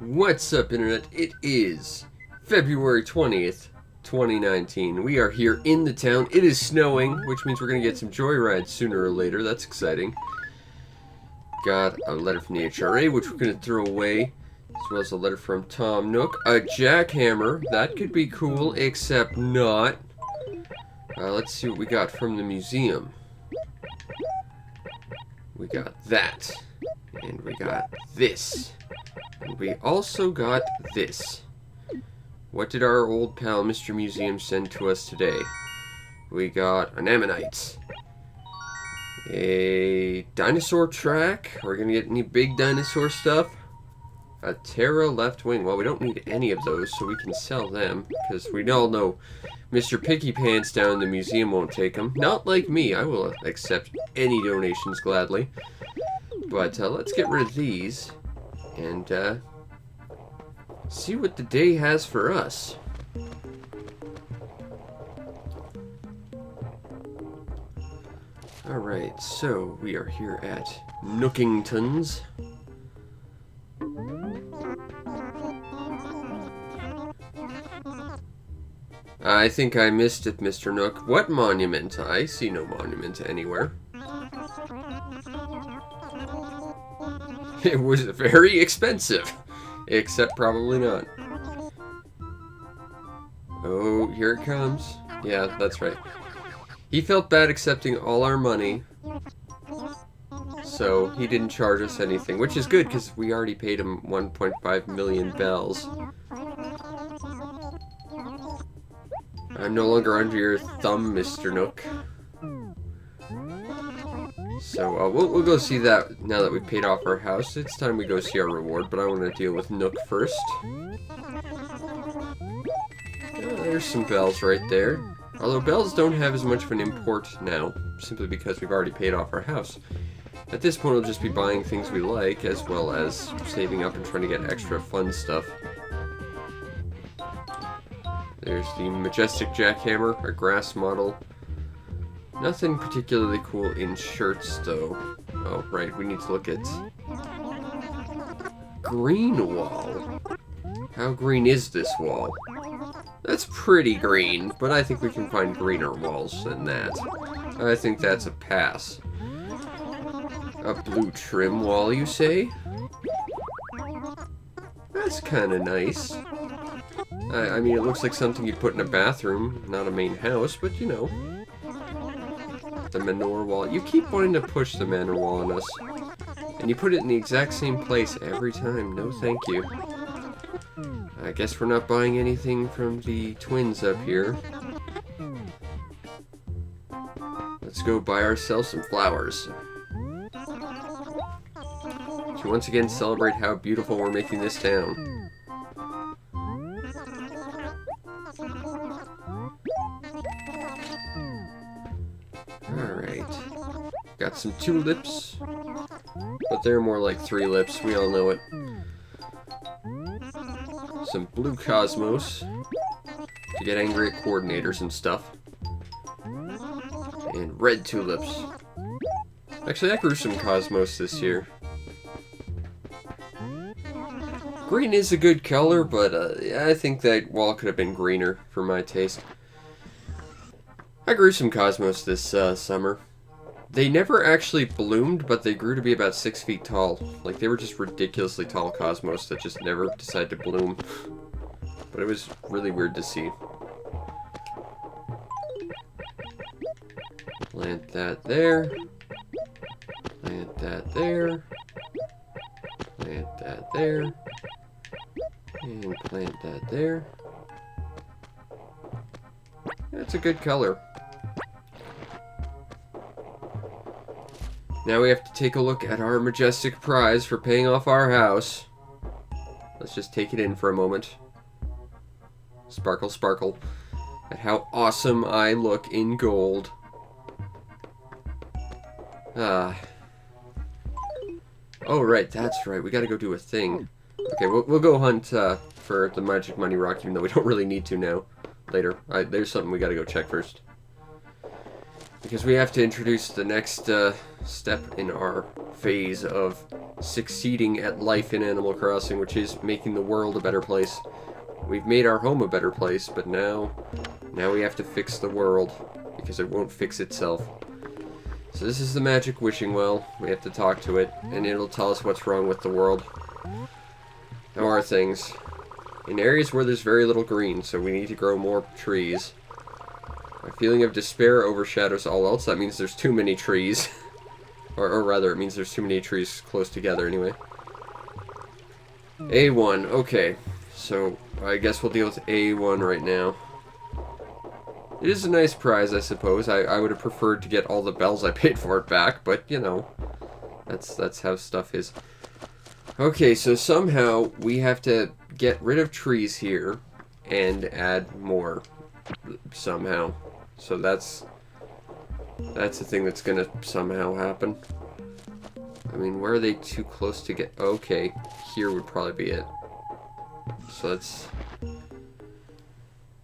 What's up, Internet? It is February 20th, 2019. We are here in the town. It is snowing, which means we're going to get some joyrides sooner or later. That's exciting. Got a letter from the HRA, which we're going to throw away, as well as a letter from Tom Nook. A jackhammer. That could be cool, except not. Let's see what we got from the museum. We got that. And we got this. And we also got this. What did our old pal Mr. Museum send to us today? We got an ammonite. A dinosaur track. Are we gonna get any big dinosaur stuff? A Terra left wing. Well, we don't need any of those, so we can sell them. Because we all know Mr. Picky Pants down in the museum won't take them. Not like me. I will accept any donations gladly. But let's get rid of these. And see what the day has for us. Alright, so we are here at Nookington's. I think I missed it, Mr. Nook. What monument? I see no monument anywhere. It was very expensive. Except probably not. Oh, here it comes. Yeah, that's right. He felt bad accepting all our money. So he didn't charge us anything. Which is good, because we already paid him 1.5 million bells. I'm no longer under your thumb, Mr. Nook. So, we'll go see that now that we've paid off our house. It's time we go see our reward, but I want to deal with Nook first. There's some bells right there. Although bells don't have as much of an import now, simply because we've already paid off our house. At this point, we'll just be buying things we like, as well as saving up and trying to get extra fun stuff. There's the Majestic Jackhammer, a grass model. Nothing particularly cool in shirts, though. Oh, right, we need to look at green wall. How green is this wall? That's pretty green, but I think we can find greener walls than that. I think that's a pass. A blue trim wall, you say? That's kind of nice. I mean, it looks like something you'd put in a bathroom, not a main house, but you know. The manure wall. You keep wanting to push the manure wall on us. And you put it in the exact same place every time. No thank you. I guess we're not buying anything from the twins up here. Let's go buy ourselves some flowers. To once again celebrate how beautiful we're making this town. Alright. Got some tulips. But they're more like 3 lips, we all know it. Some blue cosmos. To get angry at coordinators and stuff. And red tulips. Actually, I grew some cosmos this year. Green is a good color, but I think that wall could have been greener for my taste. I grew some cosmos this summer. They never actually bloomed, but they grew to be about 6 feet tall. Like, they were just ridiculously tall cosmos that just never decided to bloom. But it was really weird to see. Plant that there. Plant that there. Plant that there. And plant that there. That's a good color. Now we have to take a look at our majestic prize for paying off our house. Let's just take it in for a moment. Sparkle, sparkle. At how awesome I look in gold. Oh, right, that's right. We gotta go do a thing. Okay, we'll go hunt for the magic money rock, even though we don't really need to now. Later. There's something we gotta go check first. Because we have to introduce the next step in our phase of succeeding at life in Animal Crossing, which is making the world a better place. We've made our home a better place, but now we have to fix the world, because it won't fix itself. So this is the magic wishing well. We have to talk to it, and it'll tell us what's wrong with the world. How are things? In areas where there's very little green, so we need to grow more trees. A feeling of despair overshadows all else. That means there's too many trees. or rather, it means there's too many trees close together anyway. A1, okay. So, I guess we'll deal with A1 right now. It is a nice prize, I suppose. I would have preferred to get all the bells I paid for it back, but, you know, that's how stuff is. Okay, so somehow we have to get rid of trees here and add more somehow. So that's the thing that's gonna somehow happen. I mean, where are they too close to get? Okay, here would probably be it. So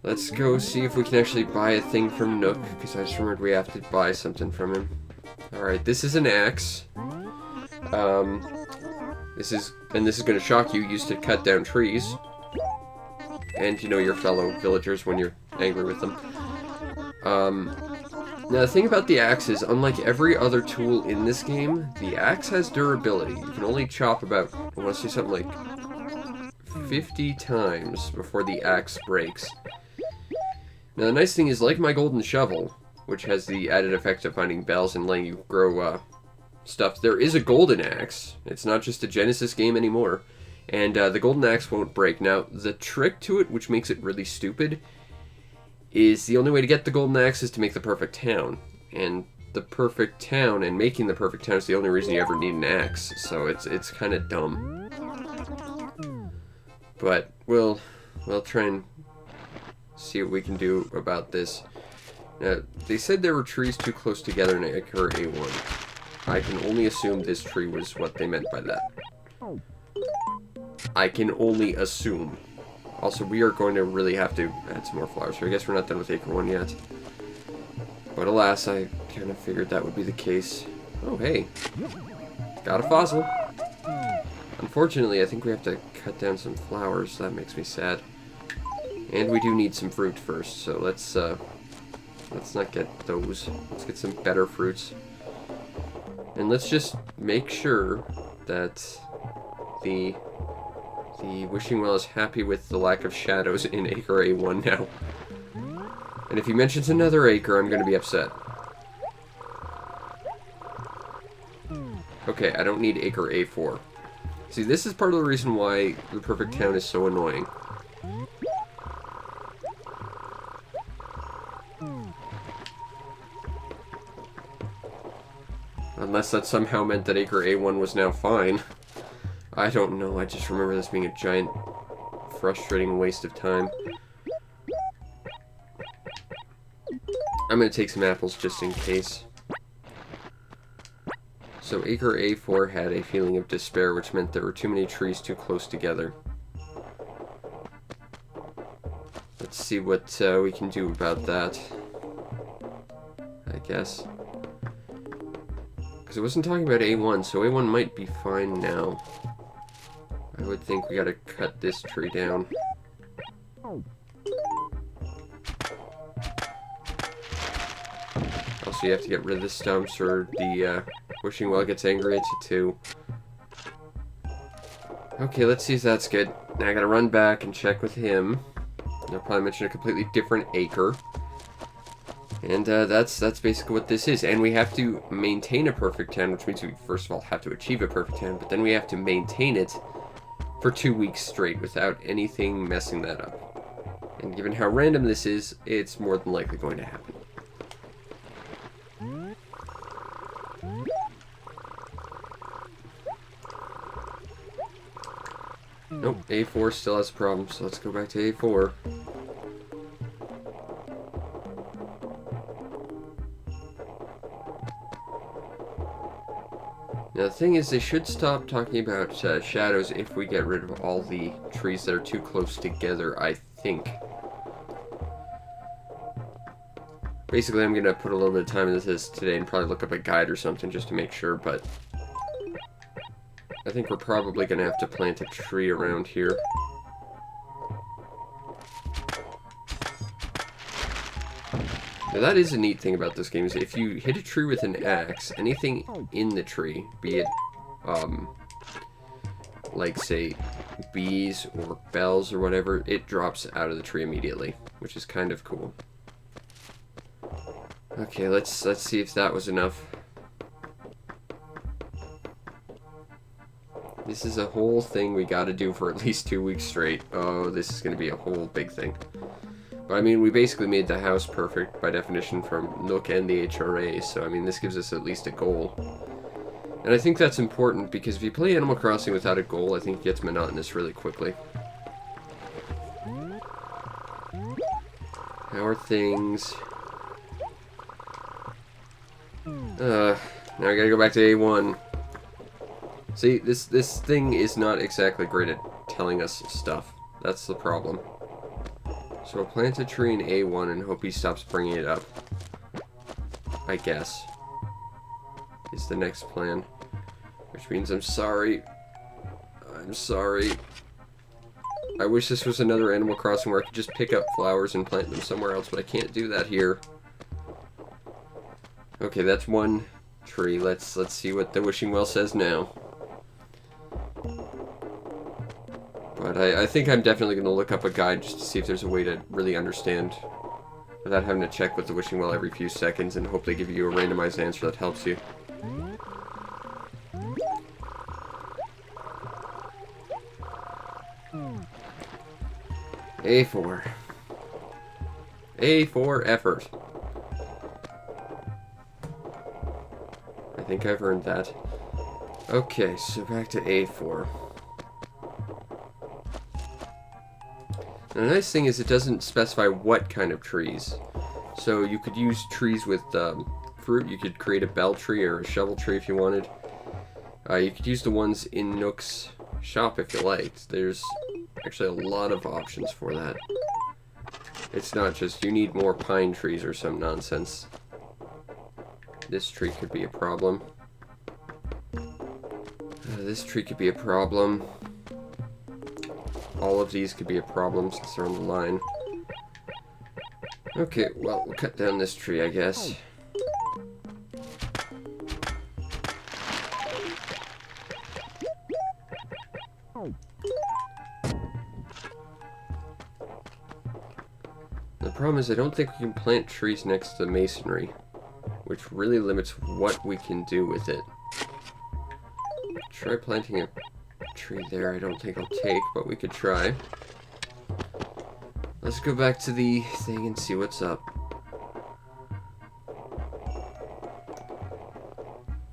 let's go see if we can actually buy a thing from Nook, because I just remembered we have to buy something from him. Alright, this is an axe. This is going to shock you, used to cut down trees. And, you know, your fellow villagers when you're angry with them. Now, the thing about the axe is, unlike every other tool in this game, the axe has durability. You can only chop about, I want to say something like 50 times before the axe breaks. Now, the nice thing is, like my golden shovel, which has the added effect of finding bells and letting you grow stuff, there is a golden axe. It's not just a Genesis game anymore. And the golden axe won't break. Now, the trick to it, which makes it really stupid, is the only way to get the golden axe is to make the perfect town. And the perfect town and making the perfect town is the only reason you ever need an axe. So it's kind of dumb. But we'll try and see what we can do about this. Now, they said there were trees too close together in Acre A1. I can only assume this tree was what they meant by that. I can only assume. Also, we are going to really have to add some more flowers here. I guess we're not done with Acre 1 yet. But alas, I kind of figured that would be the case. Oh, hey. Got a fossil. Unfortunately, I think we have to cut down some flowers. That makes me sad. And we do need some fruit first, so let's not get those. Let's get some better fruits. And let's just make sure that the wishing well is happy with the lack of shadows in Acre A1 now. And if he mentions another acre, I'm going to be upset. Okay, I don't need Acre A4. See, this is part of the reason why the perfect town is so annoying. Unless that somehow meant that Acre A1 was now fine. I don't know, I just remember this being a giant, frustrating waste of time. I'm gonna take some apples just in case. So Acre A4 had a feeling of despair, which meant there were too many trees too close together. Let's see what we can do about that, I guess. Because it wasn't talking about A1, so A1 might be fine now. I would think we gotta cut this tree down. Also, you have to get rid of the stumps, or the wishing well gets angry at you too. Okay, let's see if that's good. Now I gotta run back and check with him. I'll probably mention a completely different acre. And that's basically what this is. And we have to maintain a perfect town, which means we first of all have to achieve a perfect town, but then we have to maintain it for 2 weeks straight without anything messing that up. And given how random this is, it's more than likely going to happen. Nope, A4 still has a problem, so let's go back to A4. Now the thing is, they should stop talking about shadows if we get rid of all the trees that are too close together, I think. Basically, I'm going to put a little bit of time into this today and probably look up a guide or something just to make sure, but I think we're probably going to have to plant a tree around here. Now that is a neat thing about this game, is if you hit a tree with an axe, anything in the tree, be it, like, say, bees or bells or whatever, it drops out of the tree immediately, which is kind of cool. Okay, let's see if that was enough. This is a whole thing we gotta do for at least 2 weeks straight. Oh, this is gonna be a whole big thing. But I mean, we basically made the house perfect by definition from Nook and the HRA, so I mean, this gives us at least a goal. And I think that's important, because if you play Animal Crossing without a goal, I think it gets monotonous really quickly. How are things? Now I gotta go back to A1. See, this thing is not exactly great at telling us stuff. That's the problem. So we'll plant a tree in A1 and hope he stops bringing it up. I guess. Is the next plan. Which means I'm sorry. I'm sorry. I wish this was another Animal Crossing where I could just pick up flowers and plant them somewhere else, but I can't do that here. Okay, that's one tree. Let's see what the wishing well says now. But I think I'm definitely going to look up a guide just to see if there's a way to really understand without having to check with the wishing well every few seconds and hope they give you a randomized answer that helps you. A4. A4 effort. I think I've earned that. Okay, so back to A4. The nice thing is it doesn't specify what kind of trees. So you could use trees with fruit. You could create a bell tree or a shovel tree if you wanted. You could use the ones in Nook's shop if you liked. There's actually a lot of options for that. It's not just you need more pine trees or some nonsense. This tree could be a problem. This tree could be a problem. All of these could be a problem since they're on the line. Okay, well, we'll cut down this tree, I guess. The problem is I don't think we can plant trees next to masonry, which really limits what we can do with it. Try planting a tree there. I don't think I'll take, but we could try. Let's go back to the thing and see what's up.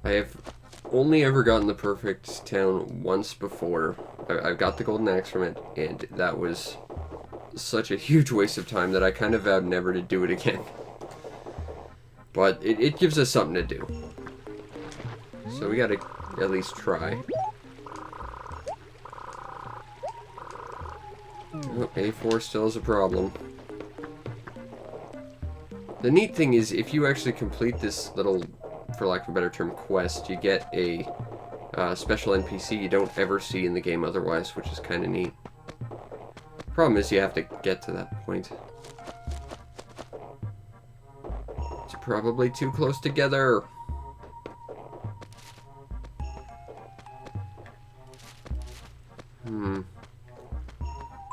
I have only ever gotten the perfect town once before. I've got the golden axe from it, and that was such a huge waste of time that I kind of vowed never to do it again. But it gives us something to do. So we gotta at least try. Oh, A4 still is a problem. The neat thing is, if you actually complete this little, for lack of a better term, quest, you get a special NPC you don't ever see in the game otherwise, which is kind of neat. Problem is, you have to get to that point. It's probably too close together.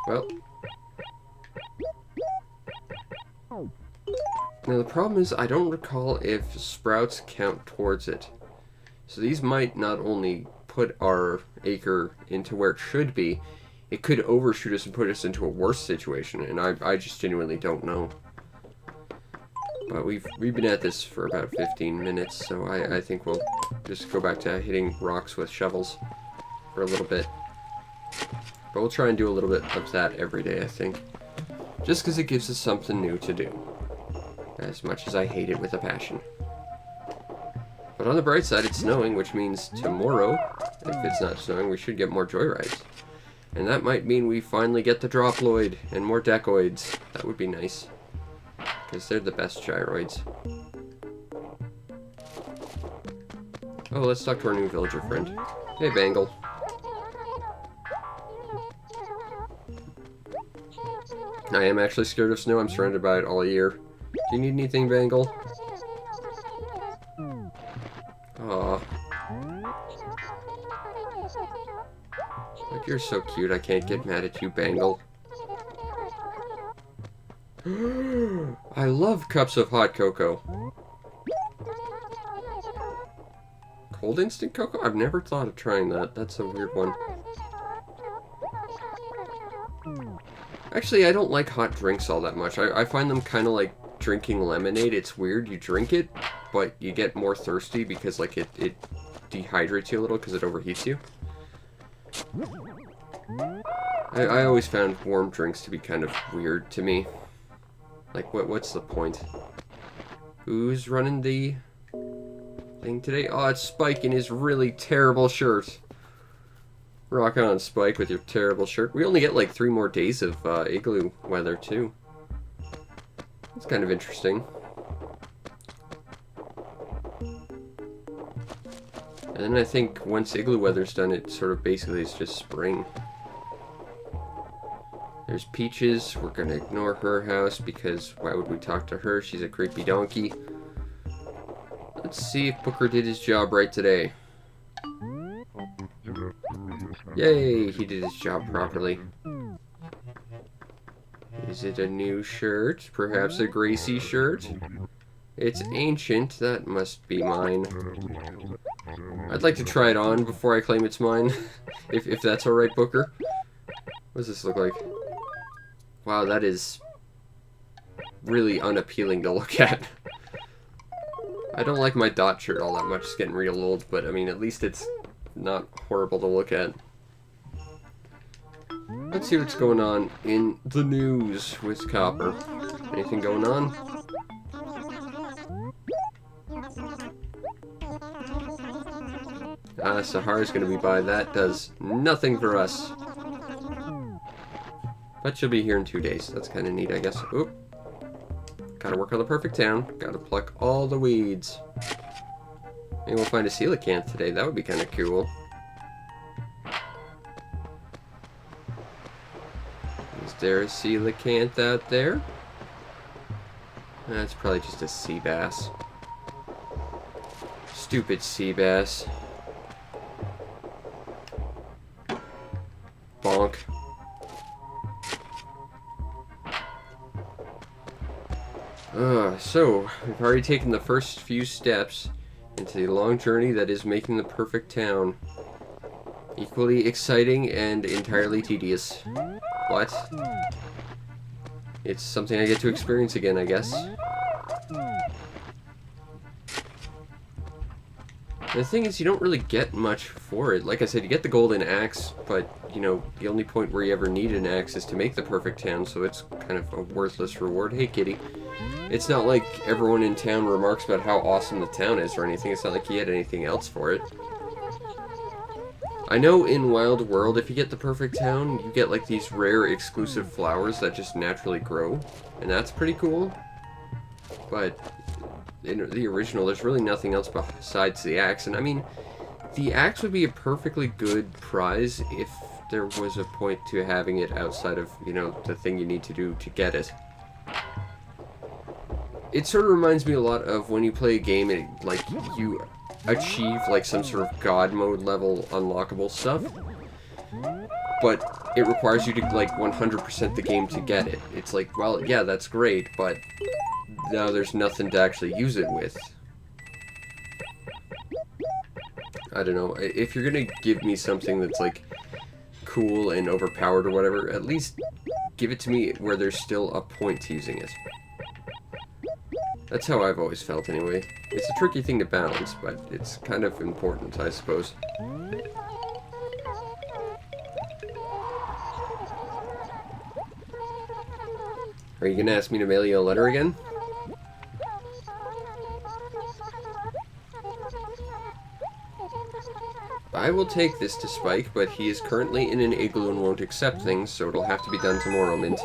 Well. Now the problem is I don't recall if sprouts count towards it. So these might not only put our acre into where it should be, it could overshoot us and put us into a worse situation, and I just genuinely don't know. But we've been at this for about 15 minutes, so I think we'll just go back to hitting rocks with shovels for a little bit. But we'll try and do a little bit of that every day, I think. Just because it gives us something new to do. As much as I hate it with a passion. But on the bright side, it's snowing, which means tomorrow, if it's not snowing, we should get more joyrides. And that might mean we finally get the Droploid and more Decoids. That would be nice. Because they're the best gyroids. Oh, let's talk to our new villager friend. Hey, Bangle. I am actually scared of snow. I'm surrounded by it all year. Do you need anything, Bangle? Aw. Look, you're so cute. I can't get mad at you, Bangle. I love cups of hot cocoa. Cold instant cocoa? I've never thought of trying that. That's a weird one. Actually, I don't like hot drinks all that much. I find them kind of like drinking lemonade. It's weird. You drink it, but you get more thirsty because like it dehydrates you a little because it overheats you. I always found warm drinks to be kind of weird to me. Like, what's the point? Who's running the thing today? Oh, it's Spike in his really terrible shirt. Rock on, Spike, with your terrible shirt. We only get like 3 more days of igloo weather, too. That's kind of interesting. And then I think once igloo weather's done, it sort of basically is just spring. There's Peaches. We're gonna ignore her house because why would we talk to her? She's a creepy donkey. Let's see if Booker did his job right today. Yay, he did his job properly. Is it a new shirt? Perhaps a Gracie shirt? It's ancient. That must be mine. I'd like to try it on before I claim it's mine. if that's alright, Booker. What does this look like? Wow, that is really unappealing to look at. I don't like my dot shirt all that much. It's getting real old, but I mean, at least it's not horrible to look at. Let's see what's going on in the news with Copper. Anything going on? Sahara's gonna be by. That does nothing for us. But she'll be here in 2 days. That's kind of neat, I guess. Oop. Gotta work on the perfect town. Gotta pluck all the weeds. Maybe we'll find a coelacanth today. That would be kind of cool. Is there a coelacanth out there? That's probably just a sea bass. Stupid sea bass. Bonk. So, we've already taken the first few steps into the long journey that is making the perfect town. Equally exciting and entirely tedious. What? It's something I get to experience again, I guess. The thing is, you don't really get much for it. Like I said, you get the golden axe, but, you know, the only point where you ever need an axe is to make the perfect town, so it's kind of a worthless reward. Hey, kitty. It's not like everyone in town remarks about how awesome the town is or anything. It's not like you get anything else for it. I know in Wild World, if you get the perfect town, you get, like, these rare exclusive flowers that just naturally grow, and that's pretty cool. But in the original, there's really nothing else besides the axe. And I mean, the axe would be a perfectly good prize if there was a point to having it outside of, you know, the thing you need to do to get it. It sort of reminds me a lot of when you play a game and, like, you achieve, like, some sort of God mode level unlockable stuff. But it requires you to, like, 100% the game to get it. It's like, well, yeah, that's great, but now there's nothing to actually use it with. I don't know. If you're gonna give me something that's, like, cool and overpowered or whatever, at least give it to me where there's still a point to using it. That's how I've always felt, anyway. It's a tricky thing to balance, but it's kind of important, I suppose. Are you gonna ask me to mail you a letter again? I will take this to Spike, but he is currently in an igloo and won't accept things, so it'll have to be done tomorrow, Mint.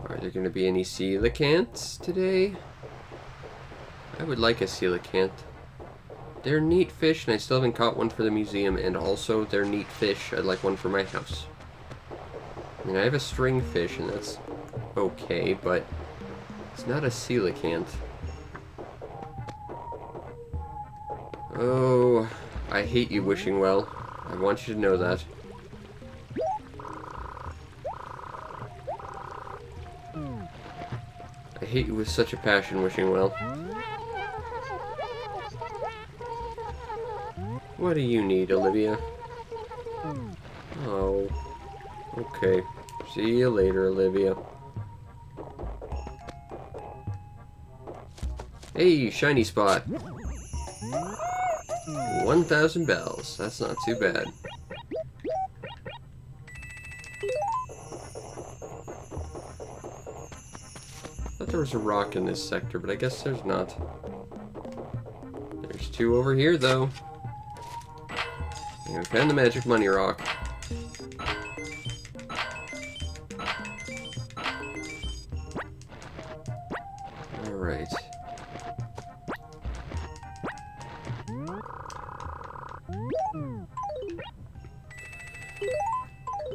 Are there going to be any coelacanths today? I would like a coelacanth. They're neat fish, and I still haven't caught one for the museum, and also they're neat fish. I'd like one for my house. I mean, I have a string fish, and that's okay, but it's not a coelacanth. Oh, I hate you, Wishing Well. I want you to know that. I hate you with such a passion, Wishing Well. What do you need, Olivia? Oh, okay. See you later, Olivia. Hey, shiny spot. 1,000 bells. That's not too bad. I thought there was a rock in this sector, but I guess there's not. There's two over here, though. And we found the magic money rock. Alright.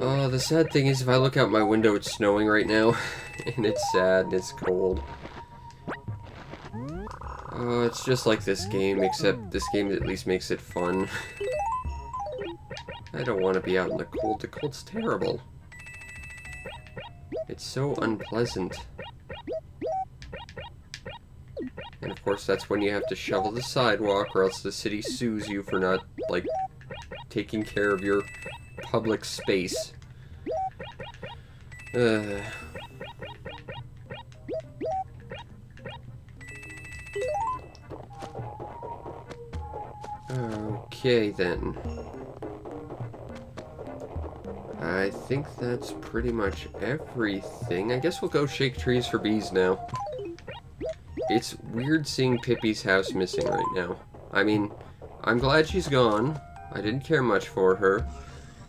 Oh, the sad thing is if I look out my window, it's snowing right now. And it's sad and it's cold. Oh, it's just like this game, except this game at least makes it fun. I don't want to be out in the cold. The cold's terrible. It's so unpleasant. And of course, that's when you have to shovel the sidewalk, or else the city sues you for not, like, taking care of your public space. Okay, then. I think that's pretty much everything. I guess we'll go shake trees for bees now. It's weird seeing Pippi's house missing right now. I mean, I'm glad she's gone. I didn't care much for her.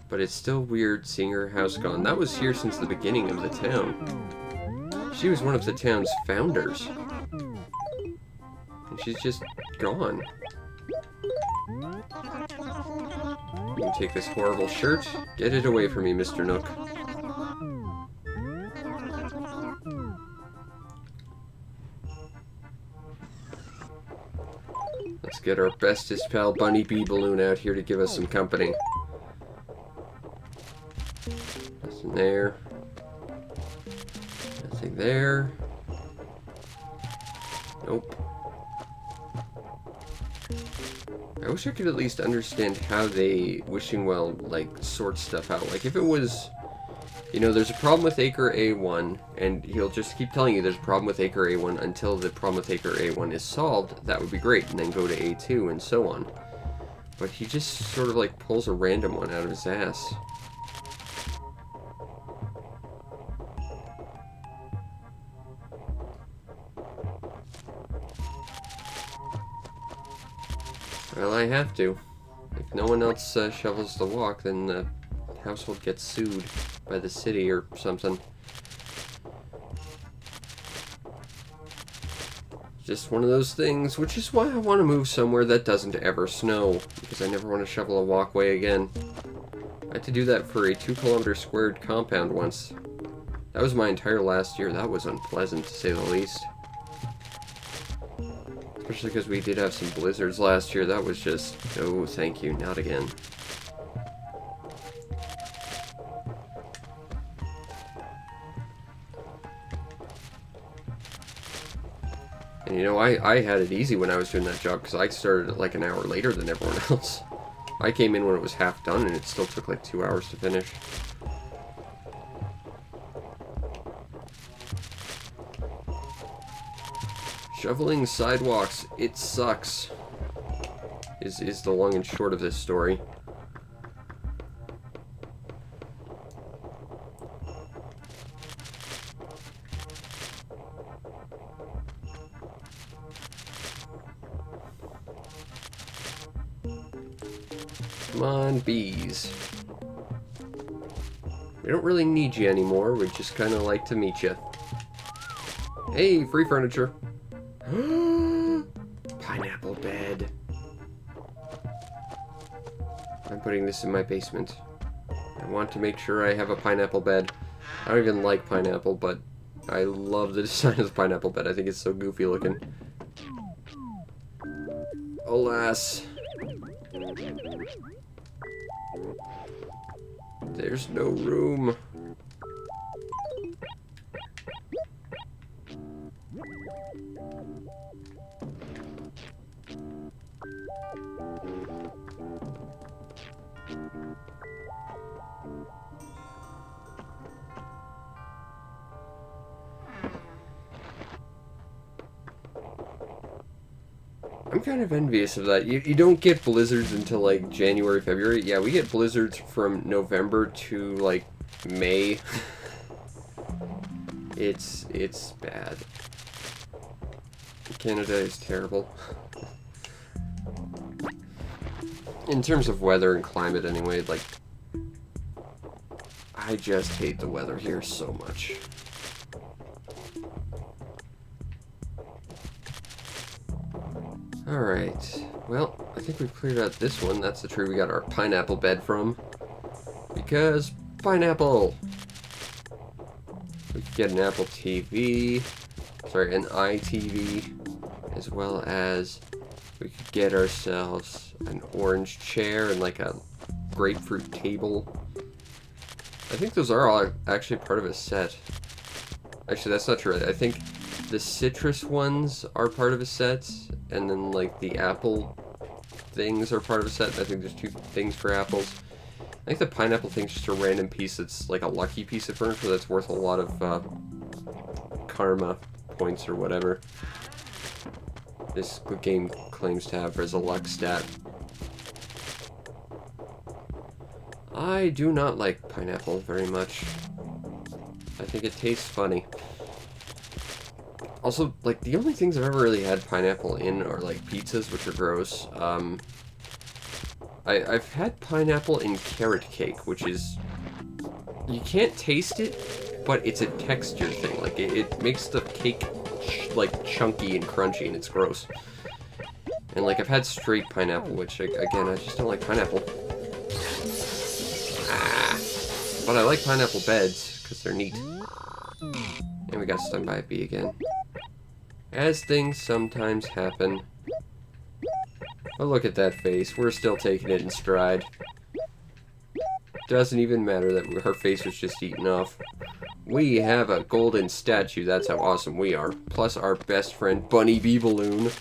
But it's still weird seeing her house gone. That was here since the beginning of the town. She was one of the town's founders. And she's just gone. You can take this horrible shirt. Get it away from me, Mr. Nook. Let's get our bestest pal Bunny Bee Balloon out here to give us some company. Nothing there. Nothing there. Nope. I wish I could at least understand how they, Wishing Well, like, sort stuff out. Like, if it was, you know, there's a problem with Acre A1, and he'll just keep telling you there's a problem with Acre A1 until the problem with Acre A1 is solved, that would be great, and then go to A2 and so on. But he just sort of, like, pulls a random one out of his ass. Well, I have to. If no one else shovels the walk, then the household gets sued by the city or something. Just one of those things, which is why I want to move somewhere that doesn't ever snow, because I never want to shovel a walkway again. I had to do that for a 2-kilometer squared compound once. That was my entire last year. That was unpleasant, to say the least. Especially because we did have some blizzards last year. That was just, oh, thank you, not again. And you know, I had it easy when I was doing that job, because I started like an hour later than everyone else. I came in when it was half done, and it still took like 2 hours to finish. Shoveling sidewalks, it sucks, is the long and short of this story. Come on, bees. We don't really need you anymore, we'd just kind of like to meet you. Hey, free furniture. Pineapple bed. I'm putting this in my basement. I want to make sure I have a pineapple bed. I don't even like pineapple, but I love the design of the pineapple bed. I think it's so goofy looking. Alas. There's no room. I'm kind of envious of that. You don't get blizzards until like January, February. Yeah, we get blizzards from November to like May. It's bad. Canada is terrible. In terms of weather and climate anyway, like, I just hate the weather here so much. Alright, well, I think we've cleared out this one. That's the tree we got our pineapple bed from. Because pineapple! We could get an Apple TV, sorry, an iTV, as well as we could get ourselves an orange chair and like a grapefruit table. I think those are all actually part of a set. Actually, that's not true. I think the citrus ones are part of a set, and then like the apple things are part of a set. I think there's 2 things for apples. I think the pineapple thing's just a random piece that's like a lucky piece of furniture that's worth a lot of karma points or whatever this game claims to have as a luck stat. I do not like pineapple very much. I think it tastes funny. Also, like, the only things I've ever really had pineapple in are, like, pizzas, which are gross. I've had pineapple in carrot cake, which is... You can't taste it, but it's a texture thing. Like, it makes the cake, like, chunky and crunchy, and it's gross. And, like, I've had straight pineapple, which, again, I just don't like pineapple. But I like pineapple beds, because they're neat. And we got stung by a bee again. As things sometimes happen. But look at that face. We're still taking it in stride. Doesn't even matter that her face was just eaten off. We have a golden statue. That's how awesome we are. Plus our best friend, Bunny Bee Balloon.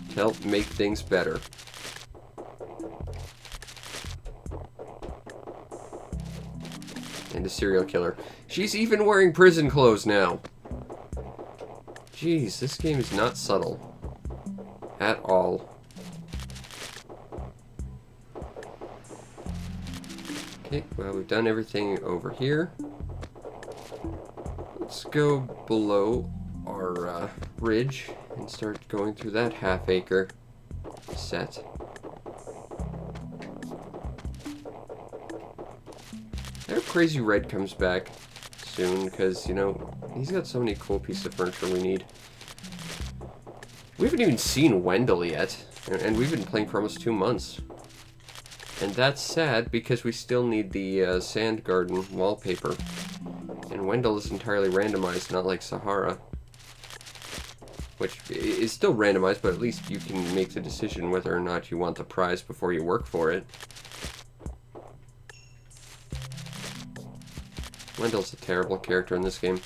To help make things better. And a serial killer. She's even wearing prison clothes now. Jeez, this game is not subtle. At all. Okay, well, we've done everything over here. Let's go below our ridge and start going through that half-acre set. I hope Crazy Red comes back soon, because, you know, he's got so many cool pieces of furniture we need. We haven't even seen Wendell yet, and we've been playing for almost 2 months. And that's sad, because we still need the sand garden wallpaper. And Wendell is entirely randomized, not like Sahara. Which is still randomized, but at least you can make the decision whether or not you want the prize before you work for it. Wendell's a terrible character in this game.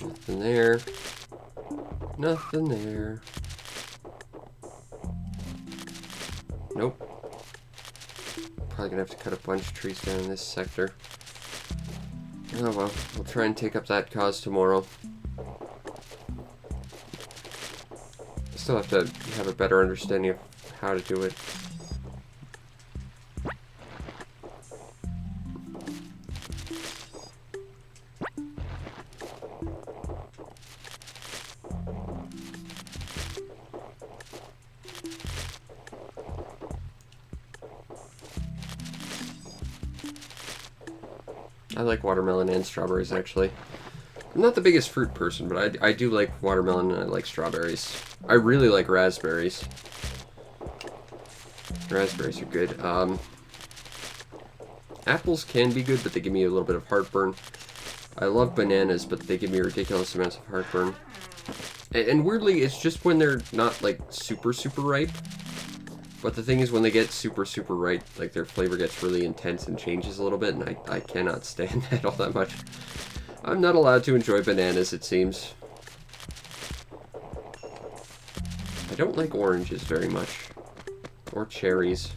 Nothing there. Nothing there. Nope. Probably gonna have to cut a bunch of trees down in this sector. Oh well, we'll try and take up that cause tomorrow. I still have to have a better understanding of how to do it. I like watermelon and strawberries, actually. I'm not the biggest fruit person, but I do like watermelon and I like strawberries. I really like raspberries. Raspberries are good. Apples can be good, but they give me a little bit of heartburn. I love bananas, but they give me ridiculous amounts of heartburn. And weirdly, it's just when they're not, like, super ripe. But the thing is, when they get super ripe, like, their flavor gets really intense and changes a little bit, and I cannot stand that all that much. I'm not allowed to enjoy bananas, it seems. I don't like oranges very much. Or cherries.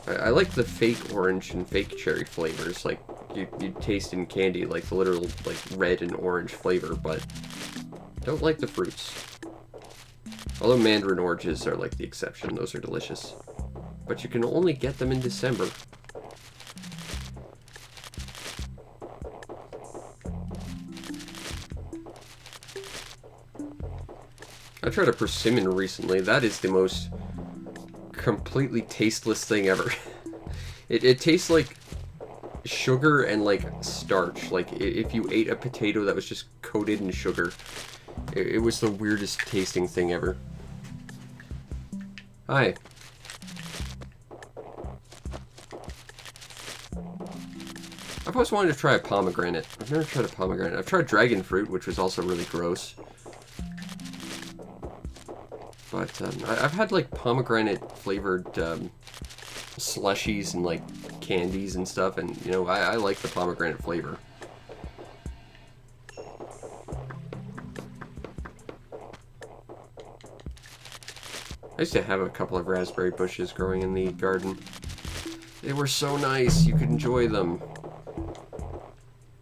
I like the fake orange and fake cherry flavors, like, you taste in candy, like, the literal, like, red and orange flavor, but don't like the fruits. Although mandarin oranges are, like, the exception. Those are delicious. But you can only get them in December. I tried a persimmon recently. That is the most completely tasteless thing ever. It tastes like sugar and, like, starch. Like, if you ate a potato that was just coated in sugar. It was the weirdest tasting thing ever. Hi. I've always wanted to try a pomegranate. I've never tried a pomegranate. I've tried dragon fruit, which was also really gross. But I've had, like, pomegranate-flavored slushies and, like, candies and stuff, and, you know, I like the pomegranate flavor. I used to have a couple of raspberry bushes growing in the garden. They were so nice, you could enjoy them.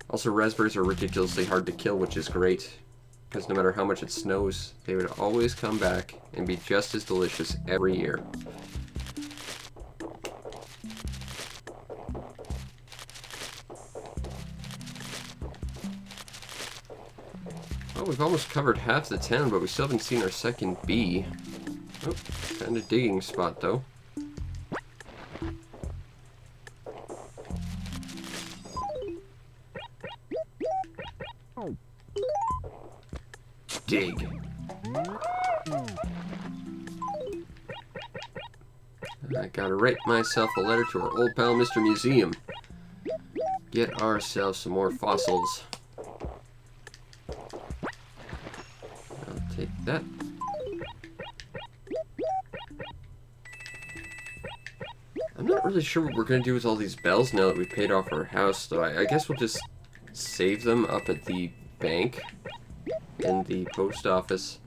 Also, raspberries are ridiculously hard to kill, which is great. Because no matter how much it snows, they would always come back and be just as delicious every year. Well, we've almost covered half the town, but we still haven't seen our second bee. Oh, found a digging spot, though. Dig. I gotta write myself a letter to our old pal, Mr. Museum. Get ourselves some more fossils. I'll take that. I'm not really sure what we're gonna do with all these bells now that we paid off our house, though. I guess we'll just save them up at the bank and the post office.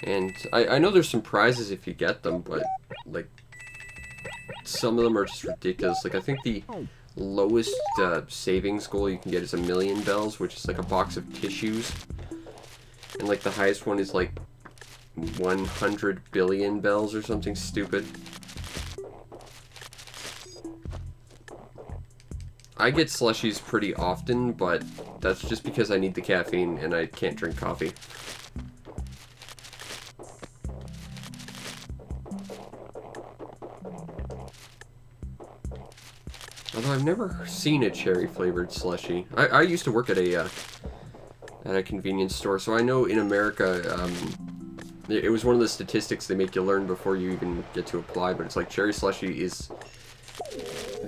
And I know there's some prizes if you get them, but, like, some of them are just ridiculous. Like, I think the lowest savings goal you can get is 1,000,000 bells, which is like a box of tissues. And, like, the highest one is, like, 100 billion bells or something stupid. I get slushies pretty often, but that's just because I need the caffeine and I can't drink coffee. Although I've never seen a cherry-flavored slushie. I used to work at a convenience store, so I know in America, it was one of the statistics they make you learn before you even get to apply, but it's like cherry slushie is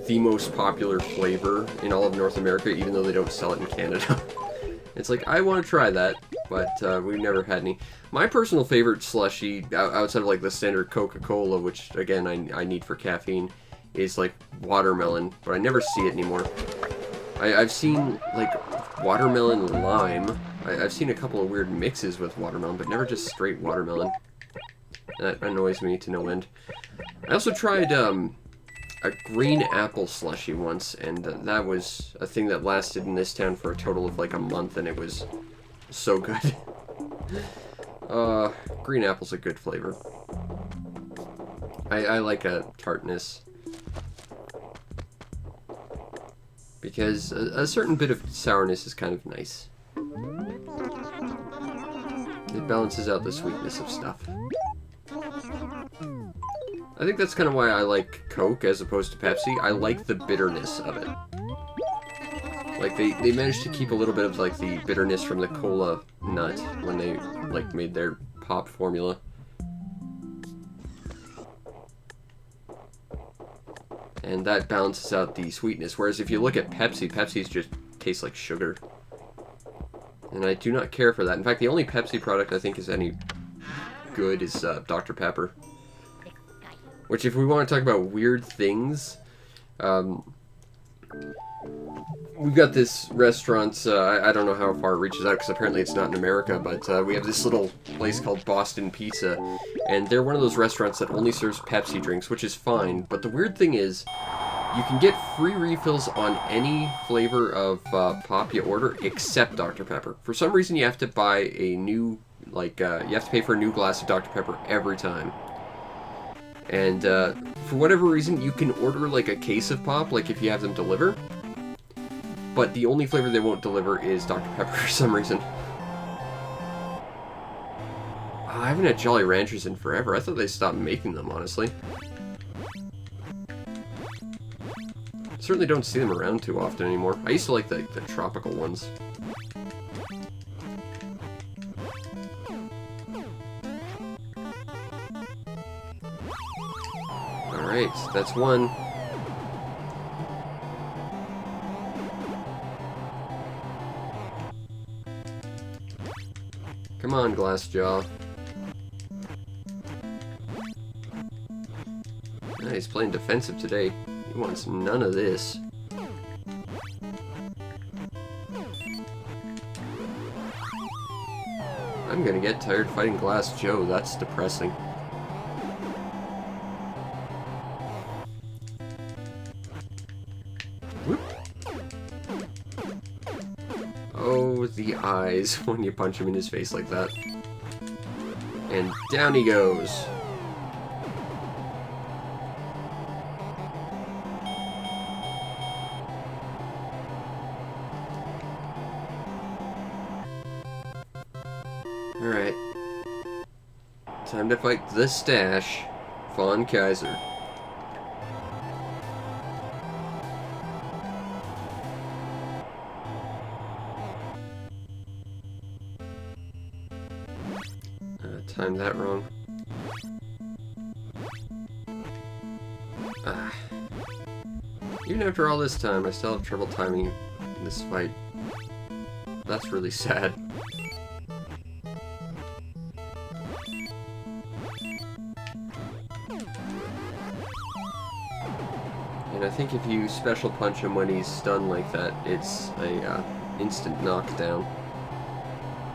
the most popular flavor in all of North America, even though they don't sell it in Canada. It's like, I want to try that, but we've never had any. My personal favorite slushie, outside of, like, the standard Coca-Cola, which, again, I need for caffeine, is, like, watermelon, but I never see it anymore. I've seen, like, watermelon lime. I've seen a couple of weird mixes with watermelon, but never just straight watermelon. That annoys me to no end. I also tried, a green apple slushie once, and that was a thing that lasted in this town for a total of like a month, and it was so good. Green apple's a good flavor. I like a tartness. Because a certain bit of sourness is kind of nice. It balances out the sweetness of stuff. I think that's kind of why I like Coke as opposed to Pepsi. I like the bitterness of it. Like, they managed to keep a little bit of, like, the bitterness from the cola nut when they, like, made their pop formula. And that balances out the sweetness. Whereas if you look at Pepsi, Pepsi's just tastes like sugar. And I do not care for that. In fact, the only Pepsi product I think is any good is Dr. Pepper. Which, if we want to talk about weird things, we've got this restaurant, I don't know how far it reaches out, because apparently it's not in America, but we have this little place called Boston Pizza, and they're one of those restaurants that only serves Pepsi drinks, which is fine, but the weird thing is, you can get free refills on any flavor of pop you order, except Dr. Pepper. For some reason, you have to buy a new, like, you have to pay for a new glass of Dr. Pepper every time. And for whatever reason, you can order like a case of pop, like if you have them deliver. But the only flavor they won't deliver is Dr. Pepper for some reason. I haven't had Jolly Ranchers in forever. I thought they stopped making them, honestly. Certainly don't see them around too often anymore. I used to like the tropical ones. Alright, that's one. Come on, Glassjaw. He's playing defensive today. He wants none of this. I'm gonna get tired fighting Glass Joe. That's depressing. Whoop. Oh, the eyes when you punch him in his face like that. And down he goes. Alright. Time to fight the Stash, Von Kaiser. Timed that wrong. Even after all this time, I still have trouble timing this fight. That's really sad. And I think if you special punch him when he's stunned like that, it's a instant knockdown.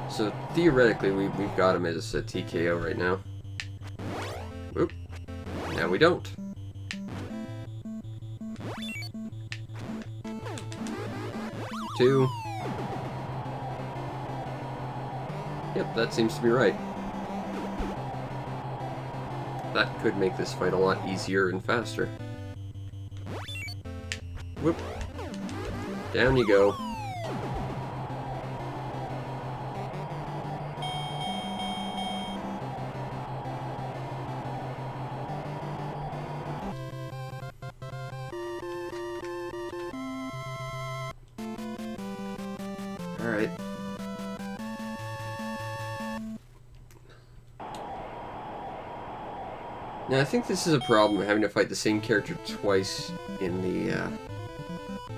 So theoretically, we've got him as a TKO right now. Whoop. Now we don't. Two. Yep, that seems to be right. That could make this fight a lot easier and faster. Whoop. Down you go. Alright. Now, I think this is a problem, having to fight the same character twice in the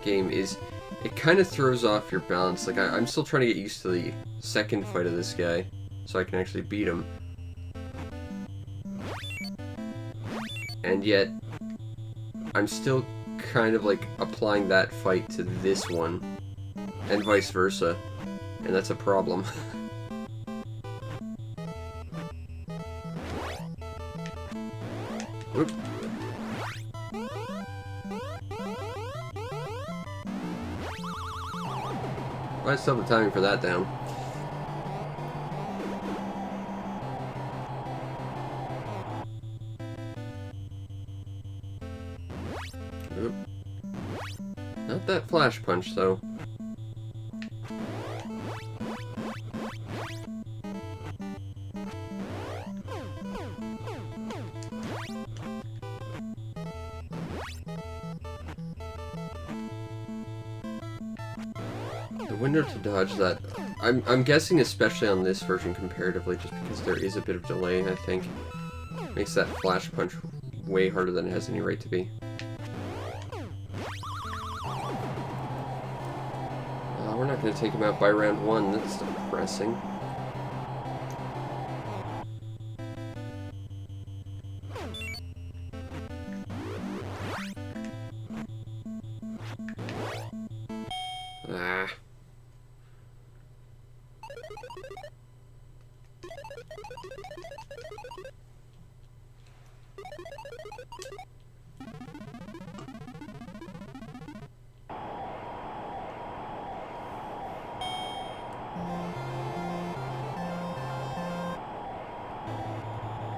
game, is it kind of throws off your balance. Like, I'm still trying to get used to the second fight of this guy, so I can actually beat him. And yet, I'm still kind of, like, applying that fight to this one, and vice versa, and that's a problem. Whoop. I still have the timing for that down. Oop. Not that flash punch, though. The window to dodge that, I'm guessing especially on this version comparatively, just because there is a bit of delay, I think. Makes that flash punch way harder than it has any right to be. We're not going to take him out by round 1, that's depressing. Ah.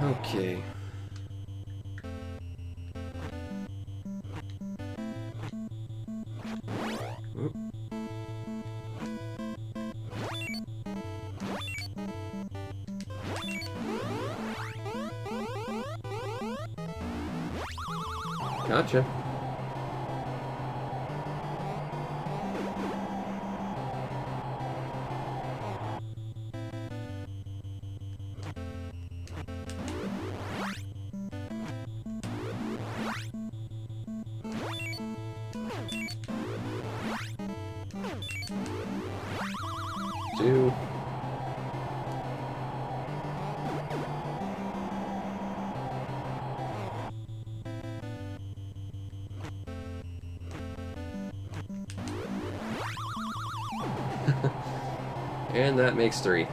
Okay. Oop. Gotcha. Do. And that makes 3.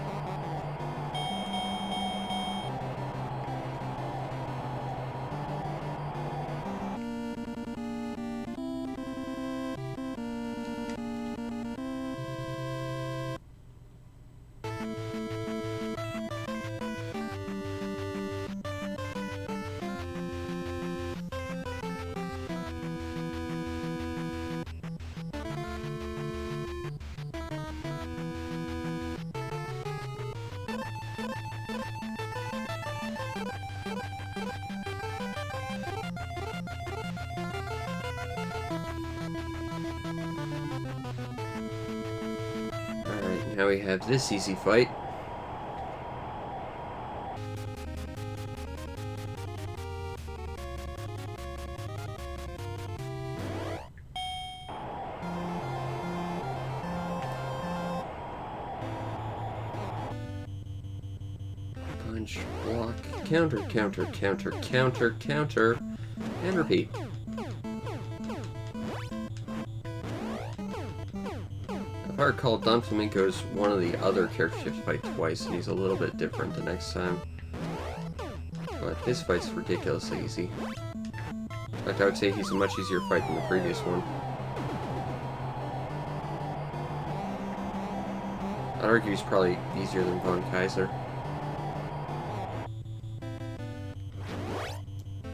Alright, now we have this easy fight. Punch, block, counter, counter, counter, counter, counter, and repeat. If I recall, Don Flamenco's one of the other character shifts fight twice, and he's a little bit different the next time. But this fight's ridiculously easy. In fact, I would say he's a much easier fight than the previous one. I'd argue he's probably easier than Von Kaiser.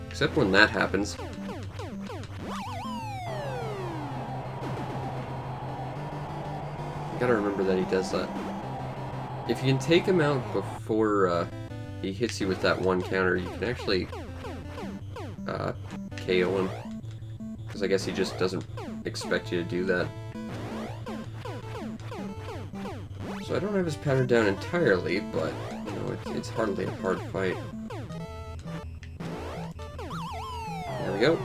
Except when that happens. You gotta remember that he does that. If you can take him out before he hits you with that one counter, you can actually KO him. Because I guess he just doesn't expect you to do that. So I don't have his pattern down entirely, but you know, it's hardly a hard fight. There we go.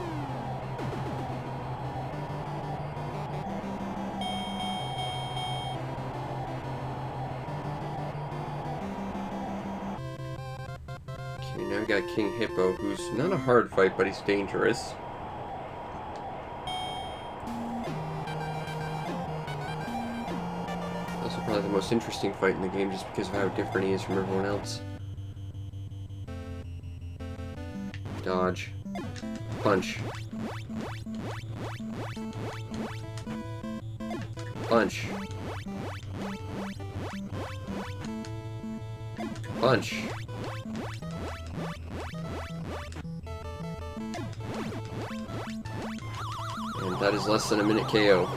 Okay, now we got King Hippo, who's not a hard fight, but he's dangerous. Also probably the most interesting fight in the game, just because of how different he is from everyone else. Dodge. Punch. Punch. Punch. And that is less than a minute KO.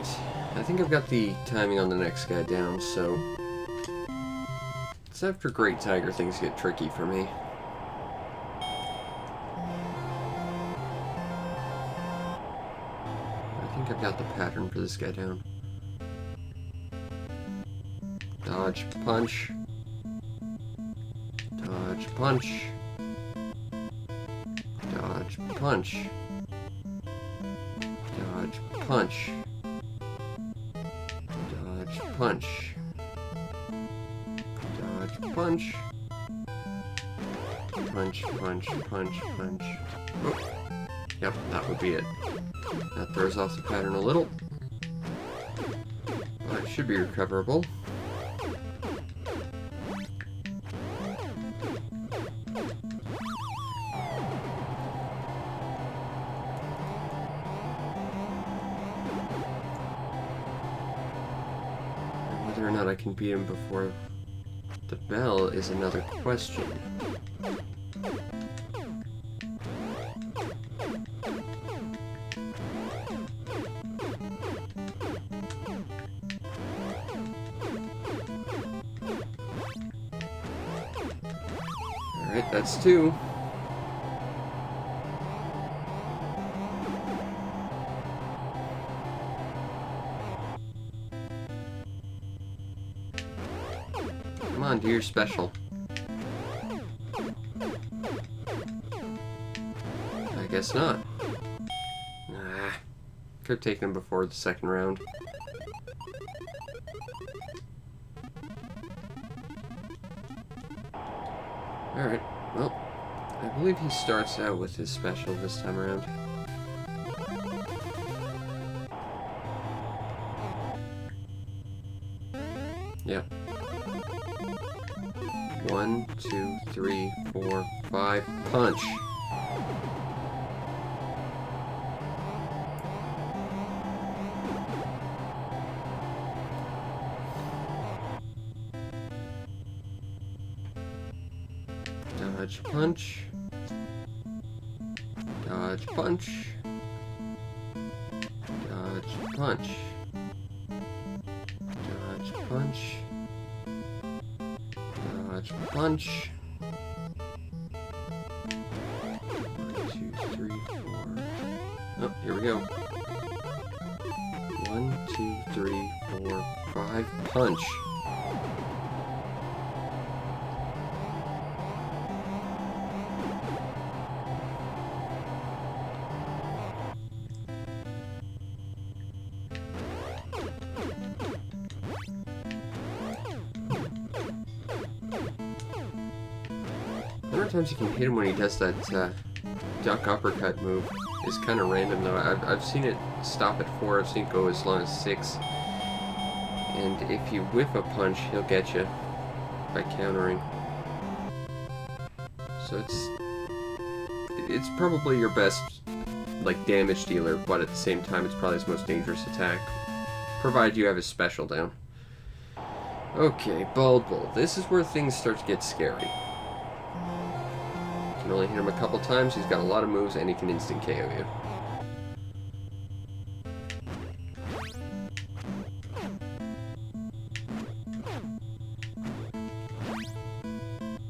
Alright. I think I've got the timing on the next guy down, so... It's after Great Tiger things get tricky for me. I think I've got the pattern for this guy down. Dodge, punch. Dodge, punch. Dodge, punch. Dodge, punch. Dodge, punch. Dodge, punch. Punch, punch, punch, punch. Oh. Yep, that would be it. That throws off the pattern a little. But it should be recoverable. Whether or not I can beat him before the bell is another question. Alright, that's 2. Come on, do your special. I guess not. Nah. Could have taken him before the second round. Alright, well, I believe he starts out with his special this time around. Yep. 1, 2, 3, 4, 5, punch! Dodge, punch. Dodge, punch. Dodge, punch. Dodge, punch. Dodge, punch. 1, 2, 3, 4. Oh, here we go. 1, 2, 3, 4, 5, punch. Sometimes you can hit him when he does that duck uppercut move. It's kind of random though. I've seen it stop at 4, I've seen it go as long as 6. And if you whiff a punch, he'll get you by countering. So it's probably your best like damage dealer, but at the same time it's probably his most dangerous attack. Provided you have his special down. Okay, Bald Bull. This is where things start to get scary. You can only hit him a couple times, he's got a lot of moves, and he can instant KO you.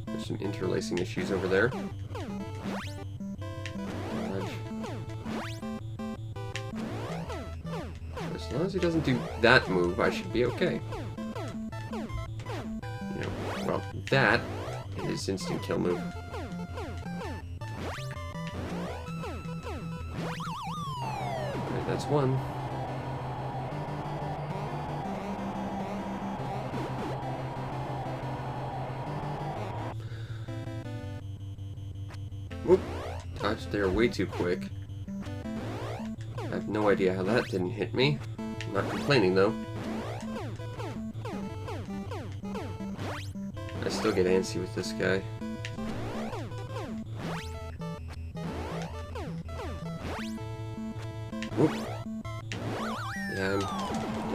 There's some interlacing issues over there. Dodge. As long as he doesn't do that move, I should be okay. You know, well, that is instant kill move. That's 1. Whoop! Dodged there way too quick. I have no idea how that didn't hit me. I'm not complaining though. I still get antsy with this guy. Whoop. Yeah,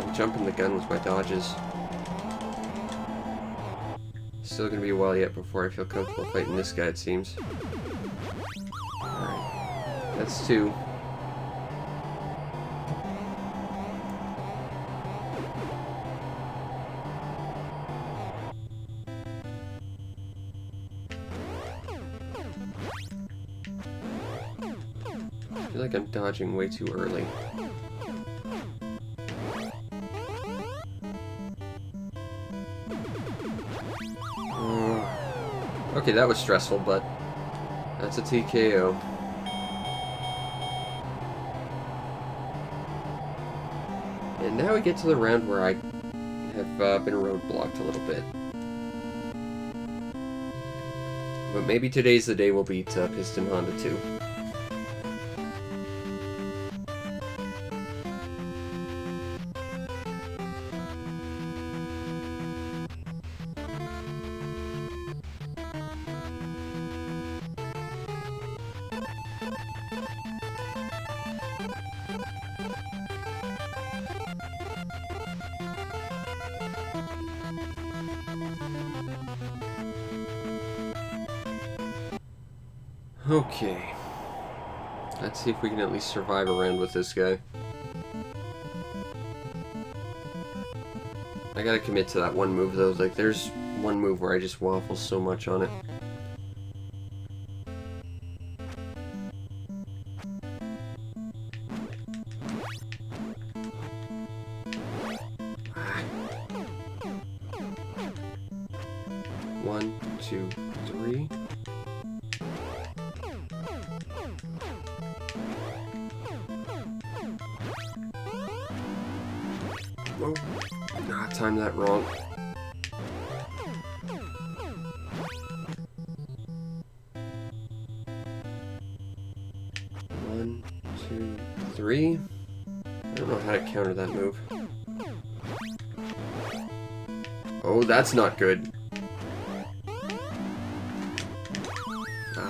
I'm jumping the gun with my dodges. Still gonna be a while yet before I feel comfortable fighting this guy, it seems. Alright. That's 2. feel like I'm dodging way too early. Okay, that was stressful, but that's a TKO. And now we get to the round where I have been roadblocked a little bit. But maybe today's the day we'll beat Piston Honda 2. Okay. Let's see if we can at least survive a round with this guy. I gotta commit to that one move though. Like, there's one move where I just waffle so much on it. One, two, three. Oh, nah, timed that wrong. One, two, three. I don't know how to counter that move. Oh, that's not good.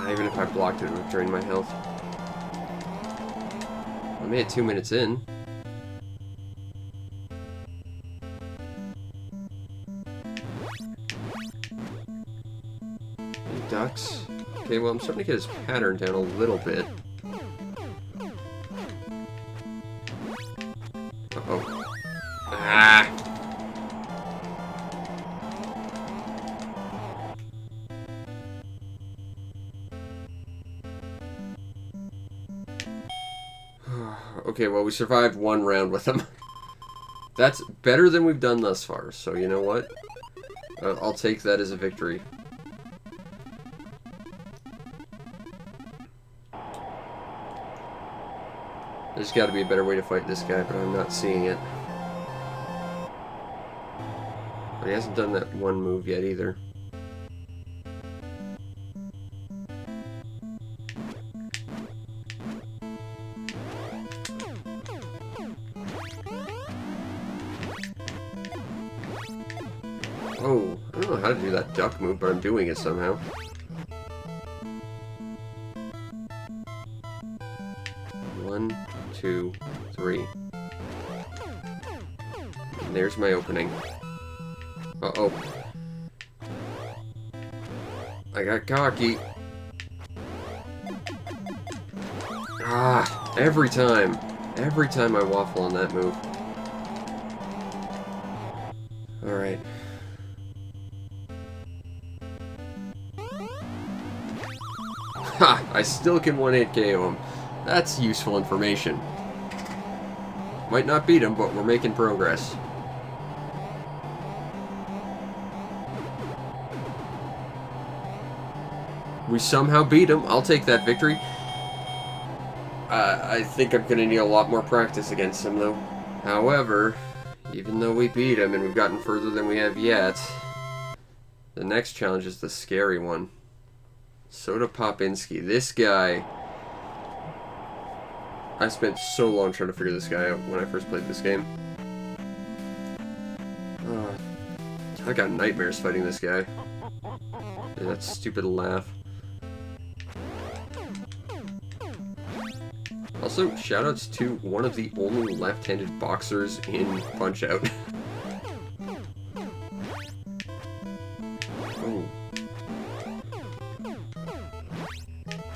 Even if I blocked it, it would drain my health. I made it 2 minutes in. Ducks. Okay, well, I'm starting to get his pattern down a little bit. Uh-oh. Ah! Okay, well, we survived one round with him. That's better than we've done thus far, so you know what? I'll take that as a victory. There's got to be a better way to fight this guy, but I'm not seeing it. But he hasn't done that one move yet either. Oh, I don't know how to do that duck move, but I'm doing it somehow. One, two, three. And there's my opening. Uh-oh. I got cocky. Ah, every time. Every time I waffle on that move. Alright. Ha! I still can 1-hit KO him. That's useful information. Might not beat him, but we're making progress. We somehow beat him. I'll take that victory. I think I'm going to need a lot more practice against him, though. However, even though we beat him and we've gotten further than we have yet, the next challenge is the scary one. Soda Popinski. This guy... I spent so long trying to figure this guy out when I first played this game. I got nightmares fighting this guy. Yeah, that stupid laugh. Also, shoutouts to one of the only left-handed boxers in Punch-Out. Oh.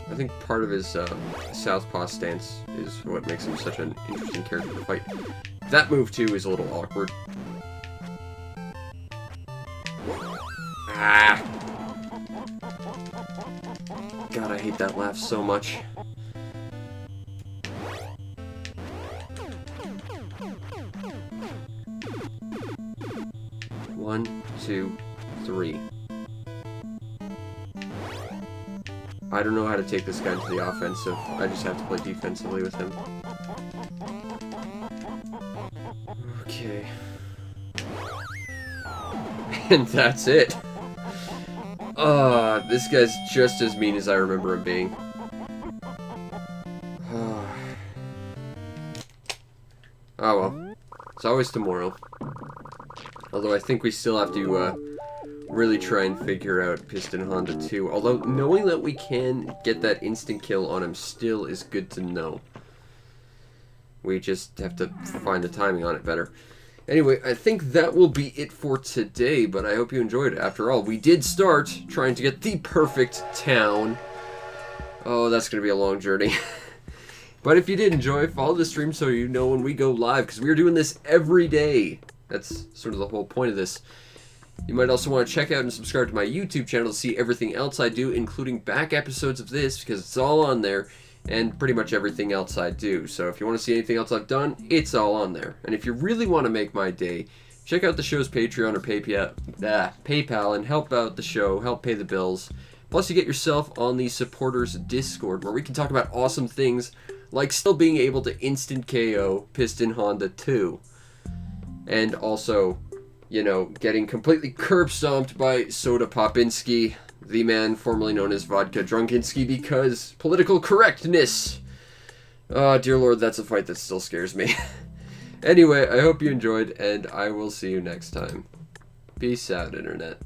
I think part of his southpaw stance is what makes him such an interesting character to fight. That move, too, is a little awkward. Ah! God, I hate that laugh so much. 1, 2, 3. I don't know how to take this guy to the offensive. I just have to play defensively with him. Okay. And that's it. This guy's just as mean as I remember him being. Oh well. It's always tomorrow. Although I think we still have to really try and figure out Piston Honda 2. Although knowing that we can get that instant kill on him still is good to know. We just have to find the timing on it better. Anyway, I think that will be it for today, but I hope you enjoyed it. After all, we did start trying to get the perfect town. Oh, that's going to be a long journey. But if you did enjoy, follow the stream so you know when we go live, because we're doing this every day. That's sort of the whole point of this. You might also want to check out and subscribe to my YouTube channel to see everything else I do, including back episodes of this, because it's all on there, and pretty much everything else I do. So if you want to see anything else I've done, it's all on there. And if you really want to make my day, check out the show's Patreon or PayPal and help out the show, help pay the bills. Plus you get yourself on the supporters Discord, where we can talk about awesome things like still being able to instant KO Piston Honda 2. And also, you know, getting completely curb stomped by Soda Popinski, the man formerly known as Vodka Drunkinski, because political correctness. Oh, dear Lord, that's a fight that still scares me. Anyway, I hope you enjoyed, and I will see you next time. Peace out, Internet.